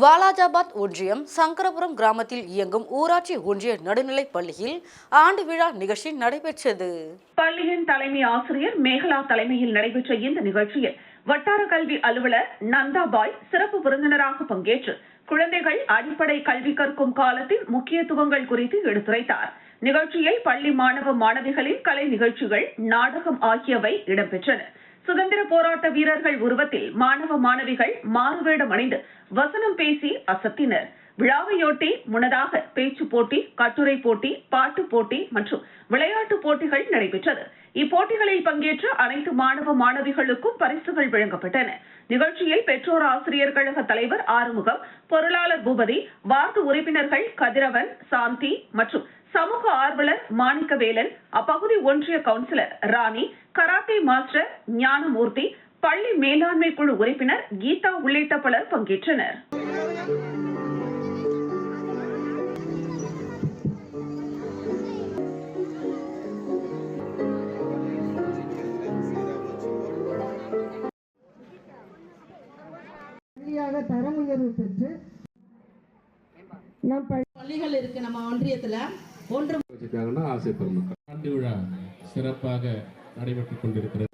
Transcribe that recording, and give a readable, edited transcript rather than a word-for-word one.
வாலாஜாபாத் ஒன்றியம் சங்கரபுரம் கிராமத்தில் இயங்கும் ஊராட்சி ஒன்றிய நடுநிலைப் பள்ளியில் ஆண்டு விழா நிகழ்ச்சி நடைபெற்றது. பள்ளியின் தலைமை ஆசிரியர் மேகலா தலைமையில் நடைபெற்ற இந்த நிகழ்ச்சியில் வட்டார கல்வி அலுவலர் நந்தாபாய் சிறப்பு விருந்தினராக பங்கேற்று குழந்தைகள் அடிப்படை கல்வி கற்கும் காலத்தின் முக்கியத்துவங்கள் குறித்து எடுத்துரைத்தார். நிகழ்ச்சியில் பள்ளி மாணவ மாணவிகளின் கலை நிகழ்ச்சிகள், நாடகம் ஆகியவை இடம்பெற்றன. சுதந்திர போராட்ட வீரர்கள் உருவத்தில் மாணவ மாணவிகள் மாறுவேடம் அணிந்து வசனம் பேசி அசத்தினர். விழாவையொட்டி முன்னதாக பேச்சு போட்டி, கட்டுரை போட்டி, பாட்டு போட்டி மற்றும் விளையாட்டு போட்டிகள் நடைபெற்றது. இப்போட்டிகளில் பங்கேற்ற அனைத்து மாணவ மாணவிகளுக்கும் பரிசுகள் வழங்கப்பட்டன. நிகழ்ச்சியில் பெற்றோர் ஆசிரியர் கழக தலைவர் ஆறுமுகம், பொருளாளர் பூபதி, வார்டு உறுப்பினர்கள் கதிரவன், சாந்தி மற்றும் சமூக ஆர்வலர் மாணிக்கவேலன், அப்பகுதி ஒன்றிய கவுன்சிலர் ராணி, கராத்தே மாஸ்டர் ஞானமூர்த்தி, பள்ளி மேலாண்மை குழு உறுப்பினர் கீதா உள்ளிட்ட பலர் பங்கேற்றனர். தரம் உயர்வு பெற்று நம் பள்ளிகள் இருக்கு. நம்ம ஒன்றியத்துல ஆண்டு விழா சிறப்பாக நடைபெற்றுக் கொண்டிருக்கிறது.